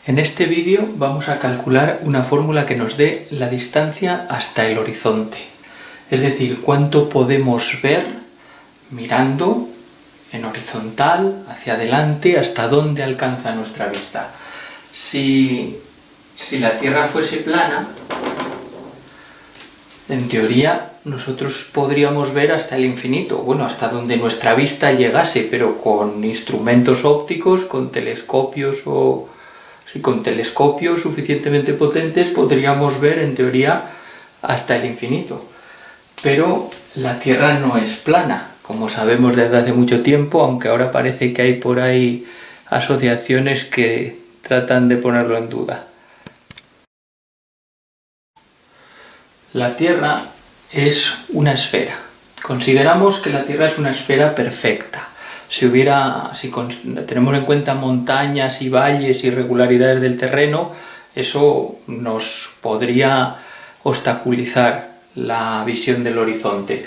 En este vídeo vamos a calcular una fórmula que nos dé la distancia hasta el horizonte, es decir, cuánto podemos ver mirando en horizontal, hacia adelante, hasta dónde alcanza nuestra vista. Si la Tierra fuese plana, en teoría nosotros podríamos ver hasta el infinito, bueno, hasta donde nuestra vista llegase, pero con instrumentos ópticos, con telescopios suficientemente potentes podríamos ver en teoría hasta el infinito. Pero la Tierra no es plana, como sabemos desde hace mucho tiempo, aunque ahora parece que hay por ahí asociaciones que tratan de ponerlo en duda. La Tierra es una esfera. Consideramos que la Tierra es una esfera perfecta. Si tenemos en cuenta montañas y valles y irregularidades del terreno, eso nos podría obstaculizar la visión del horizonte.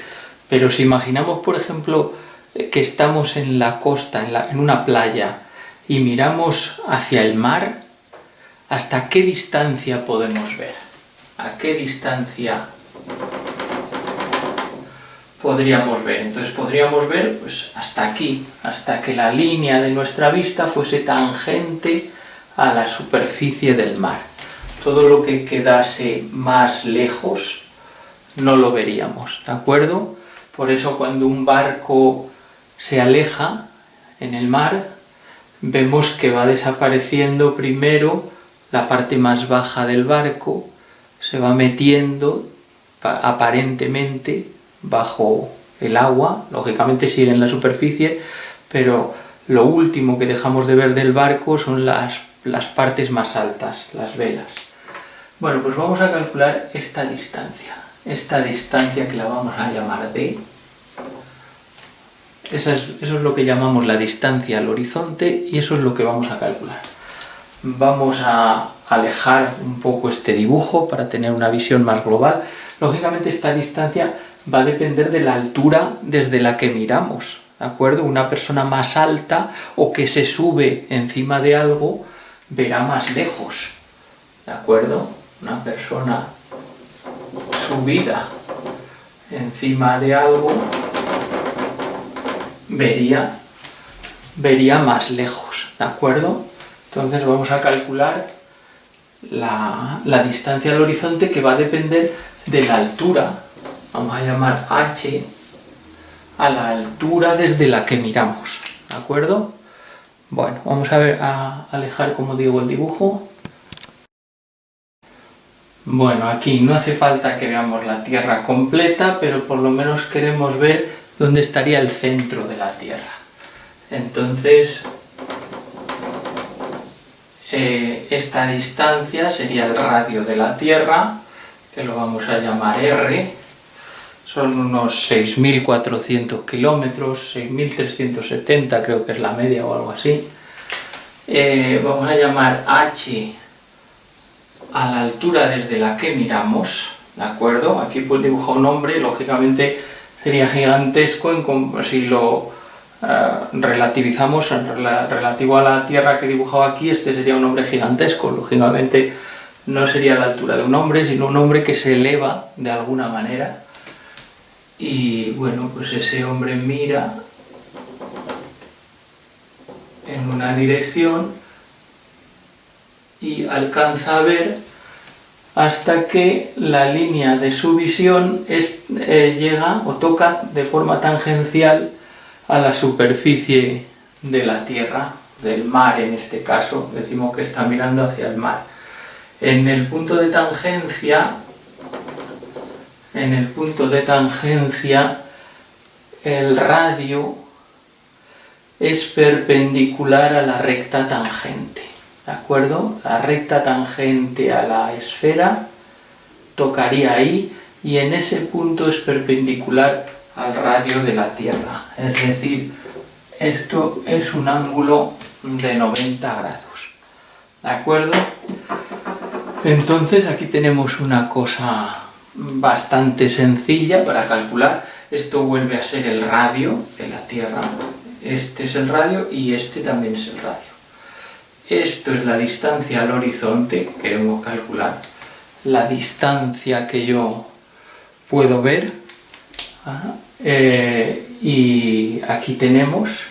Pero si imaginamos, por ejemplo, que estamos en la costa, en una playa, y miramos hacia el mar, ¿hasta qué distancia podemos ver? ¿A qué distancia podríamos ver? Entonces podríamos ver pues hasta aquí, hasta que la línea de nuestra vista fuese tangente a la superficie del mar. Todo lo que quedase más lejos no lo veríamos, ¿de acuerdo? Por eso cuando un barco se aleja en el mar, vemos que va desapareciendo primero la parte más baja del barco, se va metiendo aparentemente bajo el agua, lógicamente sigue en la superficie, pero lo último que dejamos de ver del barco son las partes más altas, las velas. Bueno, pues vamos a calcular esta distancia que la vamos a llamar D. Eso es lo que llamamos la distancia al horizonte y eso es lo que vamos a calcular. Vamos a alejar un poco este dibujo para tener una visión más global. Lógicamente esta distancia va a depender de la altura desde la que miramos, ¿de acuerdo? Una persona más alta o que se sube encima de algo verá más lejos, ¿de acuerdo? Una persona subida encima de algo vería más lejos, ¿de acuerdo? Entonces vamos a calcular la distancia al horizonte, que va a depender de la altura. Vamos a llamar h a la altura desde la que miramos, ¿de acuerdo? Bueno, vamos a alejar, como digo, el dibujo. Bueno, aquí no hace falta que veamos la Tierra completa, pero por lo menos queremos ver dónde estaría el centro de la Tierra. Entonces, esta distancia sería el radio de la Tierra, que lo vamos a llamar R. Son unos 6.400 kilómetros, 6.370 creo que es la media o algo así. Vamos a llamar H a la altura desde la que miramos, ¿de acuerdo? Aquí pues dibujo un hombre, lógicamente sería gigantesco si lo relativizamos relativo a la Tierra que he dibujado aquí. Este sería un hombre gigantesco, lógicamente no sería la altura de un hombre, sino un hombre que se eleva de alguna manera. Y bueno, pues ese hombre mira en una dirección y alcanza a ver hasta que la línea de su visión llega o toca de forma tangencial a la superficie de la Tierra, del mar en este caso. Decimos que está mirando hacia el mar. En el punto de tangencia, el radio es perpendicular a la recta tangente, ¿de acuerdo? La recta tangente a la esfera tocaría ahí y en ese punto es perpendicular al radio de la Tierra. Es decir, esto es un ángulo de 90 grados, ¿de acuerdo? Entonces aquí tenemos una cosa bastante sencilla para calcular. Esto vuelve a ser el radio de la Tierra. Este es el radio y este también es el radio. esto es la distancia al horizonte que queremos calcular, la distancia que yo puedo ver. Y aquí tenemos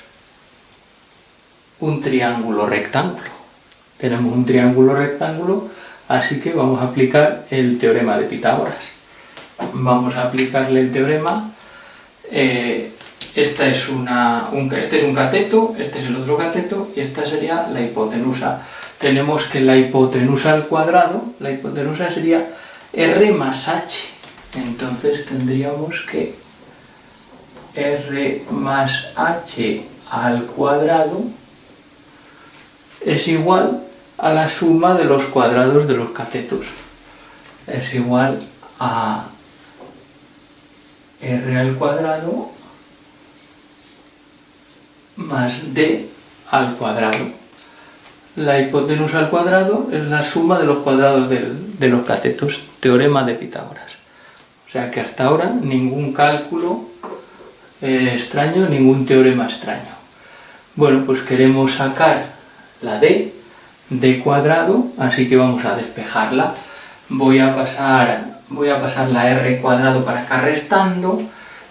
un triángulo rectángulo. Tenemos un triángulo rectángulo, así que vamos a aplicar el teorema de Pitágoras. Vamos a aplicarle el teorema. Este es un cateto, este es el otro cateto y esta sería la hipotenusa. Tenemos que la hipotenusa al cuadrado, la hipotenusa sería R más H. Entonces tendríamos que R más H al cuadrado es igual a la suma de los cuadrados de los catetos. Es igual a R al cuadrado más D al cuadrado. La hipotenusa al cuadrado es la suma de los cuadrados de los catetos. Teorema de Pitágoras. O sea que hasta ahora ningún cálculo extraño, ningún teorema extraño. Bueno, pues queremos sacar la D cuadrado, así que vamos a despejarla. Voy a pasar la R cuadrado para acá restando.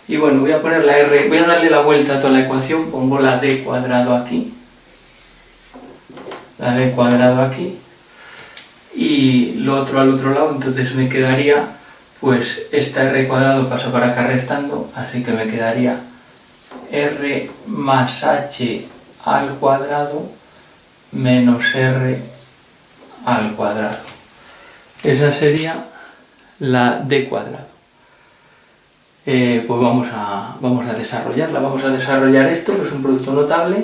Y bueno, voy a poner la R, voy a darle la vuelta a toda la ecuación, pongo la D cuadrado aquí. La D cuadrado aquí. Y lo otro al otro lado, entonces me quedaría, pues esta R cuadrado pasa para acá restando, así que me quedaría R más H al cuadrado menos R al cuadrado. Esa sería la D cuadrado. Pues vamos a desarrollarla. Vamos a desarrollar esto, que es un producto notable.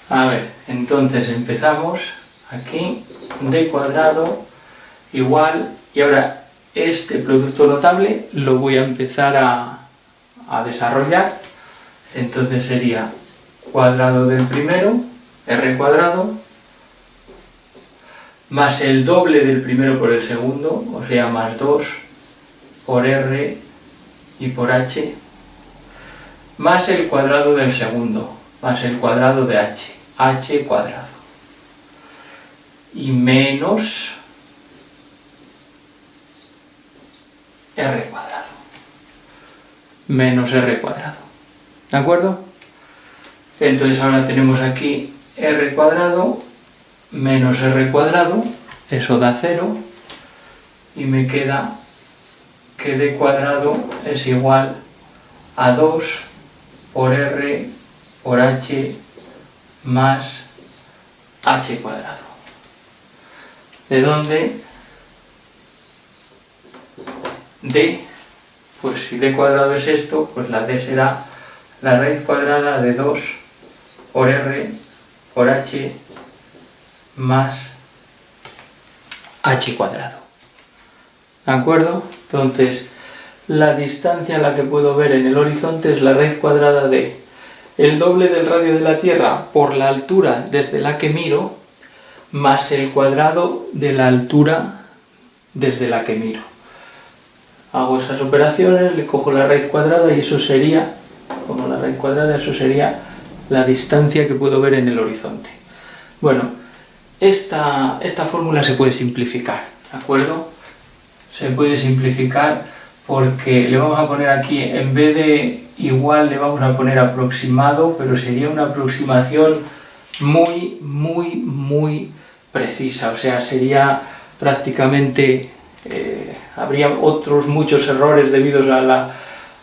A ver, entonces empezamos aquí, D cuadrado igual, y ahora este producto notable lo voy a empezar a desarrollar. Entonces sería cuadrado del primero, R cuadrado, más el doble del primero por el segundo, o sea, más 2 por R y por H, más el cuadrado del segundo, más el cuadrado de H, H cuadrado, y menos R cuadrado, menos R cuadrado, ¿de acuerdo? Entonces ahora tenemos aquí R cuadrado menos R cuadrado, eso da 0, y me queda que D cuadrado es igual a 2 por R por H más H cuadrado. ¿De dónde? D, pues si D cuadrado es esto, pues la D será la raíz cuadrada de 2 por R por H más H cuadrado. ¿De acuerdo? Entonces, la distancia a la que puedo ver en el horizonte es la raíz cuadrada de el doble del radio de la Tierra por la altura desde la que miro, más el cuadrado de la altura desde la que miro. Hago esas operaciones, le cojo la raíz cuadrada y eso sería, como la raíz cuadrada, eso sería la distancia que puedo ver en el horizonte. Bueno, esta fórmula se puede simplificar, ¿de acuerdo? Se puede simplificar porque le vamos a poner aquí, en vez de igual le vamos a poner aproximado, pero sería una aproximación muy precisa, o sea, sería prácticamente, habría otros muchos errores debido a la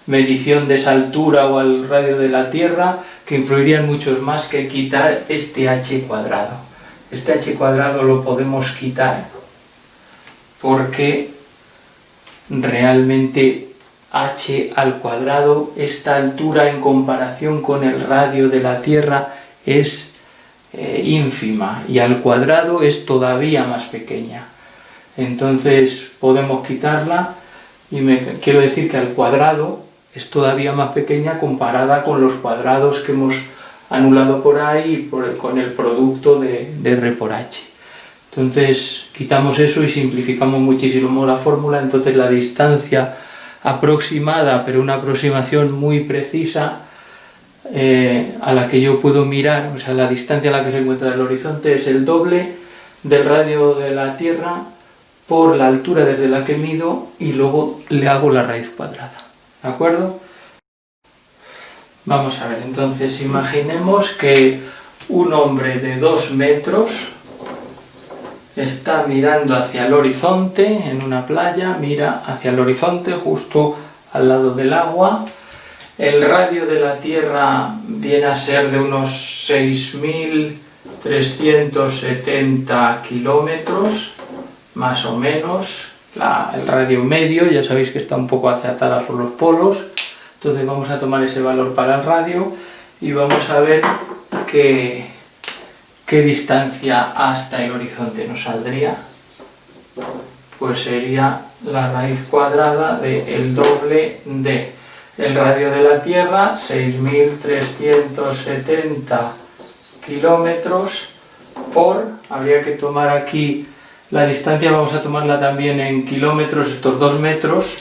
medición de esa altura o al radio de la Tierra, que influirían muchos más que quitar este H cuadrado. Este H cuadrado lo podemos quitar porque realmente H al cuadrado, esta altura en comparación con el radio de la Tierra es ínfima, y al cuadrado es todavía más pequeña. Entonces podemos quitarla y quiero decir que al cuadrado es todavía más pequeña comparada con los cuadrados que hemos anulado por ahí con el producto de R por H. Entonces quitamos eso y simplificamos muchísimo la fórmula. Entonces la distancia aproximada, pero una aproximación muy precisa, a la que yo puedo mirar, o sea, la distancia a la que se encuentra el horizonte es el doble del radio de la Tierra por la altura desde la que mido y luego le hago la raíz cuadrada, ¿de acuerdo? Vamos a ver, entonces imaginemos que un hombre de 2 metros está mirando hacia el horizonte en una playa, mira hacia el horizonte justo al lado del agua. El radio de la Tierra viene a ser de unos 6.370 kilómetros, más o menos. El radio medio, ya sabéis que está un poco achatada por los polos. Entonces vamos a tomar ese valor para el radio y vamos a ver qué distancia hasta el horizonte nos saldría. Pues sería la raíz cuadrada del doble de el radio de la Tierra, 6.370 kilómetros, por, habría que tomar aquí la distancia, vamos a tomarla también en kilómetros, estos 2 metros,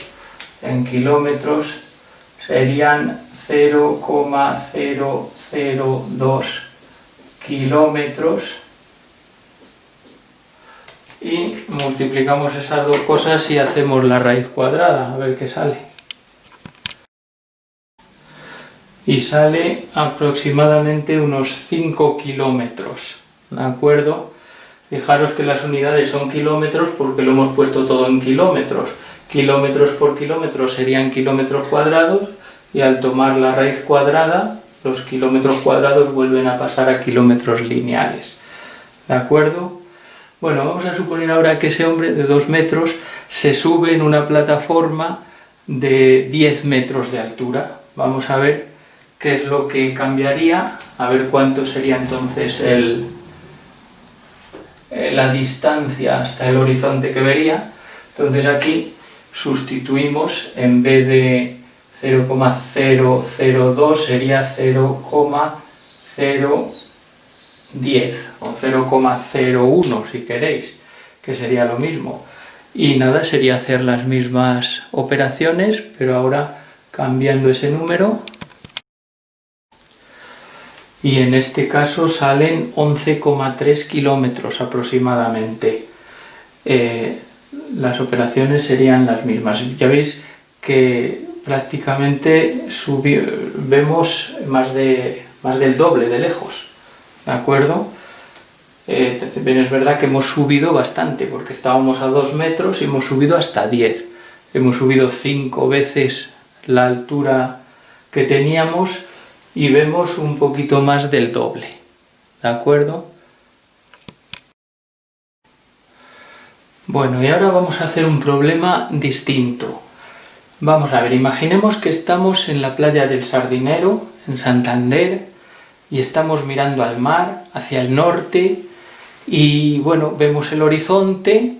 en kilómetros serían 0,002 kilómetros y multiplicamos esas dos cosas y hacemos la raíz cuadrada, a ver qué sale. Y sale aproximadamente unos 5 kilómetros, ¿de acuerdo? Fijaros que las unidades son kilómetros porque lo hemos puesto todo en kilómetros. Kilómetros por kilómetros serían kilómetros cuadrados y al tomar la raíz cuadrada, los kilómetros cuadrados vuelven a pasar a kilómetros lineales. ¿De acuerdo? Bueno, vamos a suponer ahora que ese hombre de 2 metros se sube en una plataforma de 10 metros de altura. Vamos a ver qué es lo que cambiaría, a ver cuánto sería entonces la distancia hasta el horizonte que vería. Entonces aquí sustituimos, en vez de 0,002 sería 0,010 o 0,01 si queréis, que sería lo mismo. Y nada, sería hacer las mismas operaciones, pero ahora cambiando ese número. Y en este caso salen 11,3 kilómetros aproximadamente. Las operaciones serían las mismas. Ya veis que prácticamente vemos más del doble de lejos, ¿de acuerdo? Bien, es verdad que hemos subido bastante, porque estábamos a 2 metros y hemos subido hasta 10. Hemos subido 5 veces la altura que teníamos y vemos un poquito más del doble, ¿de acuerdo? Bueno, y ahora vamos a hacer un problema distinto. Vamos a ver, imaginemos que estamos en la playa del Sardinero, en Santander, y estamos mirando al mar, hacia el norte, y bueno, vemos el horizonte,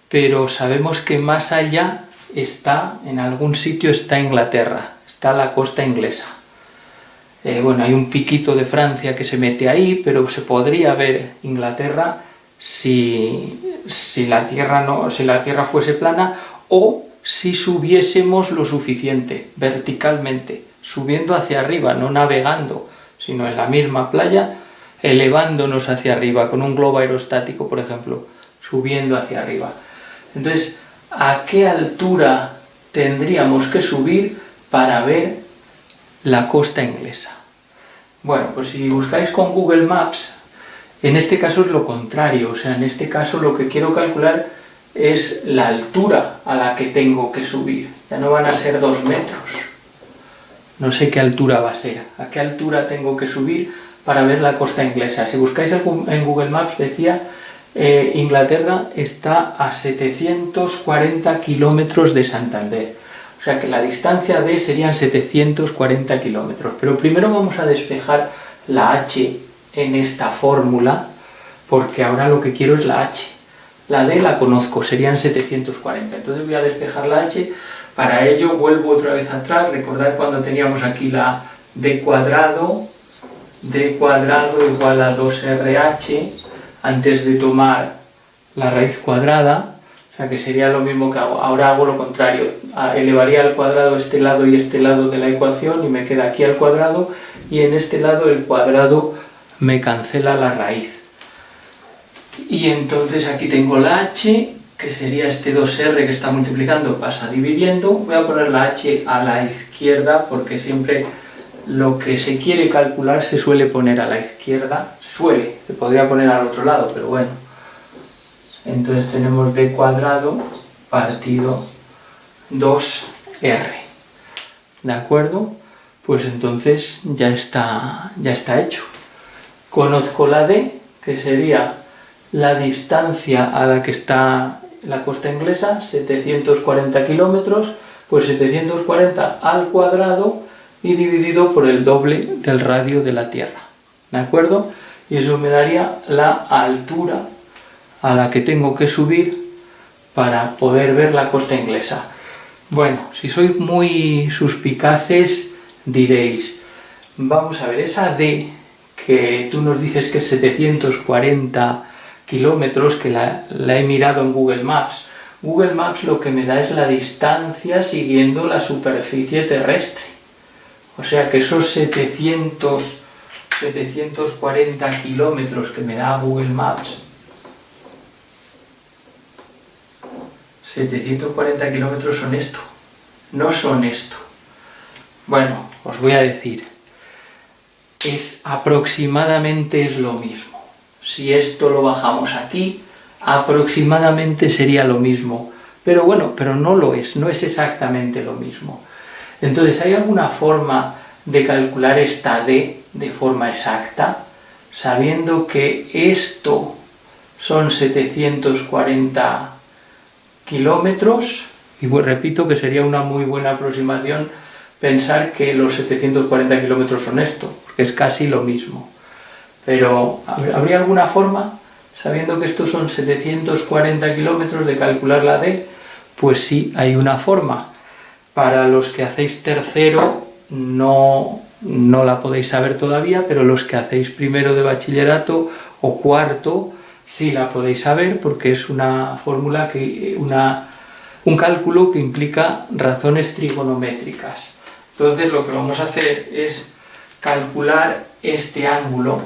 pero sabemos que más allá está, en algún sitio está Inglaterra, está la costa inglesa. Bueno, hay un piquito de Francia que se mete ahí, pero se podría ver Inglaterra si la Tierra fuese plana o si subiésemos lo suficiente, verticalmente, subiendo hacia arriba, no navegando, sino en la misma playa, elevándonos hacia arriba, con un globo aerostático, por ejemplo, subiendo hacia arriba. Entonces, ¿a qué altura tendríamos que subir para ver la costa inglesa? Bueno, pues si buscáis con Google Maps, en este caso es lo contrario, o sea, en este caso lo que quiero calcular es la altura a la que tengo que subir. Ya no van a ser 2 metros. No sé qué altura va a ser. ¿A qué altura tengo que subir para ver la costa inglesa? Si buscáis en Google Maps, decía, Inglaterra está a 740 kilómetros de Santander. O sea que la distancia D serían 740 kilómetros. Pero primero vamos a despejar la H en esta fórmula, porque ahora lo que quiero es la H. La D la conozco, serían 740. Entonces voy a despejar la H. Para ello vuelvo otra vez atrás. Recordad cuando teníamos aquí la D cuadrado igual a 2RH, antes de tomar la raíz cuadrada. O sea que sería lo mismo que hago. Ahora hago lo contrario. Elevaría al cuadrado este lado y este lado de la ecuación y me queda aquí al cuadrado y en este lado el cuadrado me cancela la raíz. Y entonces aquí tengo la h, que sería este 2r que está multiplicando, pasa dividiendo. Voy a poner la h a la izquierda porque siempre lo que se quiere calcular se suele poner a la izquierda. Se podría poner al otro lado, pero bueno. Entonces tenemos d cuadrado partido 2r. ¿De acuerdo? Pues entonces ya está hecho. Conozco la d, que sería la distancia a la que está la costa inglesa, 740 kilómetros, pues 740 al cuadrado y dividido por el doble del radio de la Tierra. ¿De acuerdo? Y eso me daría la altura a la que tengo que subir para poder ver la costa inglesa. Bueno, si sois muy suspicaces diréis, vamos a ver, esa d que tú nos dices que es 740 kilómetros, que la he mirado en Google Maps. Google Maps lo que me da es la distancia siguiendo la superficie terrestre. O sea que esos 740 kilómetros que me da Google Maps, 740 kilómetros son esto, no son esto. Bueno, os voy a decir, aproximadamente es lo mismo. Si esto lo bajamos aquí, aproximadamente sería lo mismo. Pero bueno, pero no lo es, no es exactamente lo mismo. Entonces, ¿hay alguna forma de calcular esta d de forma exacta? Sabiendo que esto son 740 kilómetros, y pues repito que sería una muy buena aproximación pensar que los 740 kilómetros son esto, porque es casi lo mismo. Pero, ¿habría alguna forma, sabiendo que estos son 740 kilómetros, de calcular la d? Pues sí, hay una forma. Para los que hacéis tercero no la podéis saber todavía, pero los que hacéis primero de bachillerato o cuarto sí la podéis saber, porque es una fórmula, un cálculo que implica razones trigonométricas. Entonces lo que vamos a hacer es calcular este ángulo.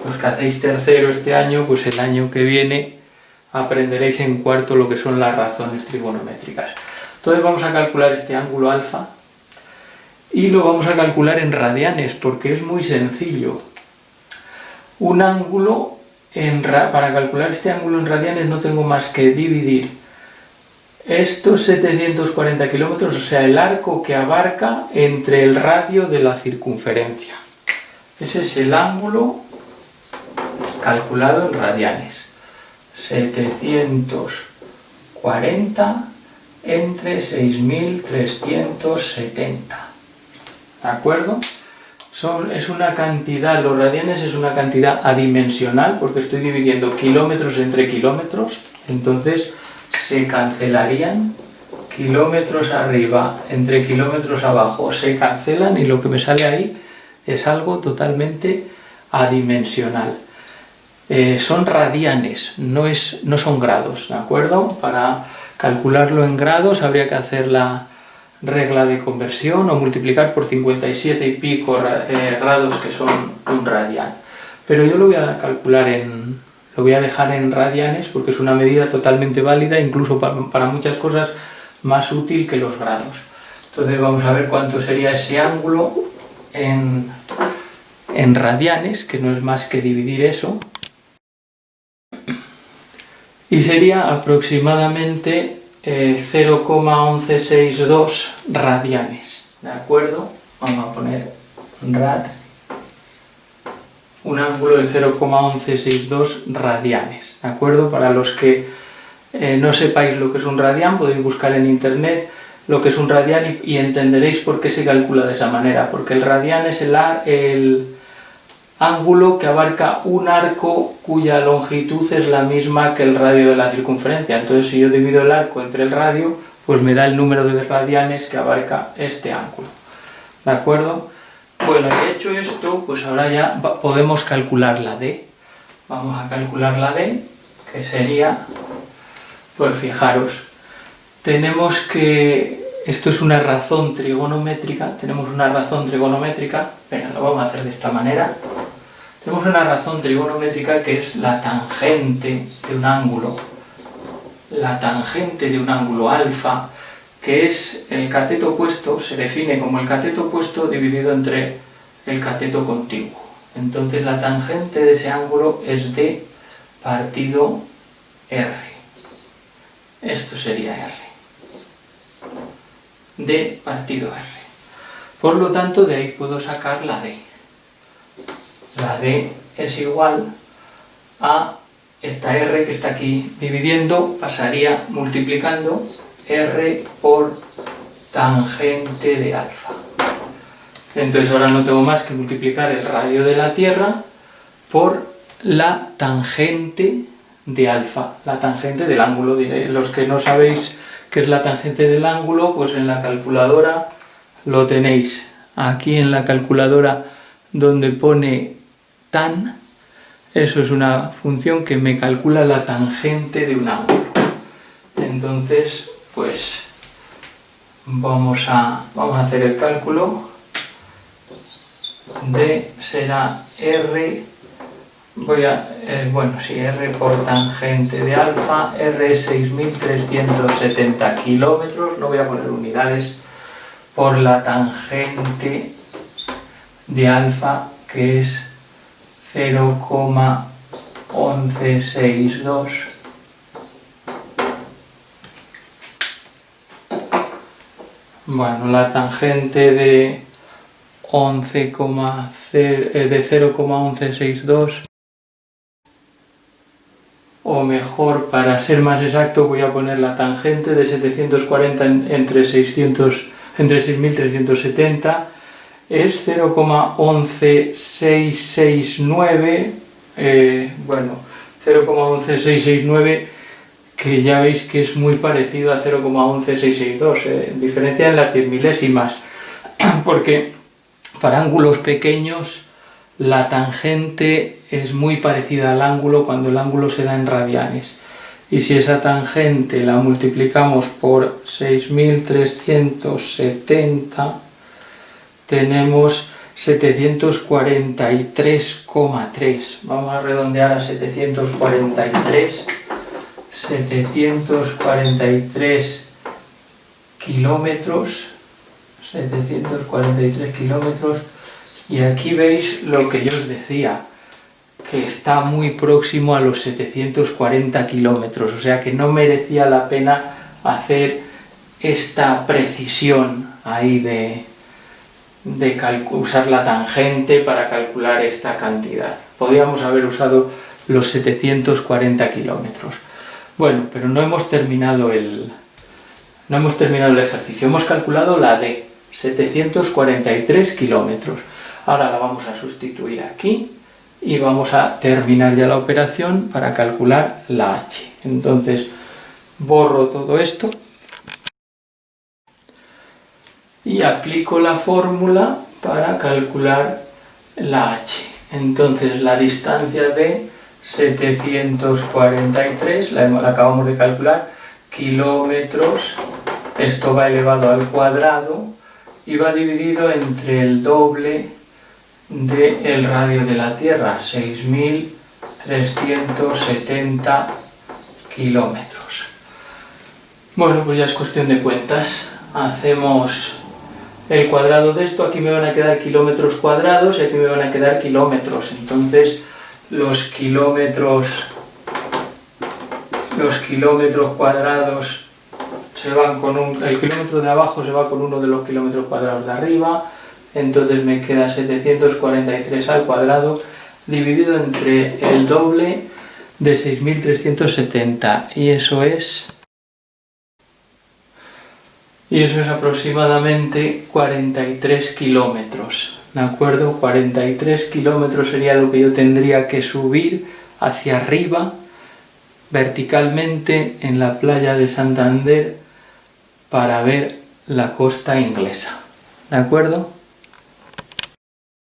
Los que hacéis tercero este año, pues el año que viene aprenderéis en cuarto lo que son las razones trigonométricas. Entonces vamos a calcular este ángulo alfa y lo vamos a calcular en radianes porque es muy sencillo. Un ángulo, para calcular este ángulo en radianes no tengo más que dividir estos 740 kilómetros, o sea, el arco que abarca entre el radio de la circunferencia. Ese es el ángulo calculado en radianes. 740 entre 6.370. ¿De acuerdo? Es una cantidad, los radianes es una cantidad adimensional porque estoy dividiendo kilómetros entre kilómetros, entonces se cancelarían kilómetros arriba entre kilómetros abajo, se cancelan y lo que me sale ahí es algo totalmente adimensional. Son radianes, no son grados, ¿de acuerdo? Para calcularlo en grados habría que hacer la regla de conversión o multiplicar por 57 y pico grados que son un radian. Pero yo lo voy a calcular lo voy a dejar en radianes porque es una medida totalmente válida, incluso para muchas cosas más útil que los grados. Entonces vamos a ver cuánto sería ese ángulo en radianes, que no es más que dividir eso. Y sería aproximadamente 0,1162 radianes, ¿de acuerdo? Vamos a poner rad, un ángulo de 0,1162 radianes, ¿de acuerdo? Para los que no sepáis lo que es un radian, podéis buscar en internet lo que es un radian y entenderéis por qué se calcula de esa manera, porque el radian es el ángulo que abarca un arco cuya longitud es la misma que el radio de la circunferencia. Entonces, si yo divido el arco entre el radio, pues me da el número de radianes que abarca este ángulo. ¿De acuerdo? Bueno, y hecho esto, pues ahora ya podemos calcular la d. Vamos a calcular la d, que sería, pues fijaros, tenemos que esto es una razón trigonométrica, tenemos una razón trigonométrica, venga, lo vamos a hacer de esta manera. Tenemos una razón trigonométrica que es la tangente de un ángulo, alfa, que es el cateto opuesto, se define como el cateto opuesto dividido entre el cateto contiguo. Entonces la tangente de ese ángulo es d partido r. Esto sería r. D partido r. Por lo tanto, de ahí puedo sacar la d. La d es igual a esta r que está aquí dividiendo, pasaría multiplicando r por tangente de alfa. Entonces ahora no tengo más que multiplicar el radio de la Tierra por la tangente de alfa, la tangente del ángulo. Los que no sabéis qué es la tangente del ángulo, pues en la calculadora lo tenéis. Aquí en la calculadora donde pone tan, eso es una función que me calcula la tangente de un ángulo. Entonces, pues vamos a hacer el cálculo. D será R, R por tangente de alfa, R es 6.370 kilómetros, no voy a poner unidades, por la tangente de alfa, que es 0,1162. Bueno, la tangente de 0,1162, o mejor, para ser más exacto, voy a poner la tangente de 740 entre 6.370, es 0,11669, 0,11669, que ya veis que es muy parecido a 0,11662, diferencia en las 10 milésimas, porque para ángulos pequeños la tangente es muy parecida al ángulo cuando el ángulo se da en radianes. Y si esa tangente la multiplicamos por 6.370, tenemos 743,3. Vamos a redondear a 743. 743 kilómetros. 743 kilómetros, y aquí veis lo que yo os decía, que está muy próximo a los 740 kilómetros, o sea que no merecía la pena hacer esta precisión ahí de usar la tangente para calcular esta cantidad. Podríamos haber usado los 740 kilómetros. Bueno, pero no hemos terminado el ejercicio, hemos calculado la D. 743 kilómetros. Ahora la vamos a sustituir aquí y vamos a terminar ya la operación para calcular la H. Entonces borro todo esto y aplico la fórmula para calcular la H. Entonces la distancia de 743 la acabamos de calcular, kilómetros, esto va elevado al cuadrado y va dividido entre el doble del radio de la Tierra, 6.370 kilómetros. Bueno, pues ya es cuestión de cuentas. Hacemos el cuadrado de esto, aquí me van a quedar kilómetros cuadrados y aquí me van a quedar kilómetros. Entonces los kilómetros cuadrados se van con el kilómetro de abajo se va con uno de los kilómetros cuadrados de arriba, entonces me queda 743 al cuadrado dividido entre el doble de 6.370 y eso es aproximadamente 43 kilómetros, ¿de acuerdo? 43 kilómetros sería lo que yo tendría que subir hacia arriba verticalmente en la playa de Santander para ver la costa inglesa, ¿de acuerdo?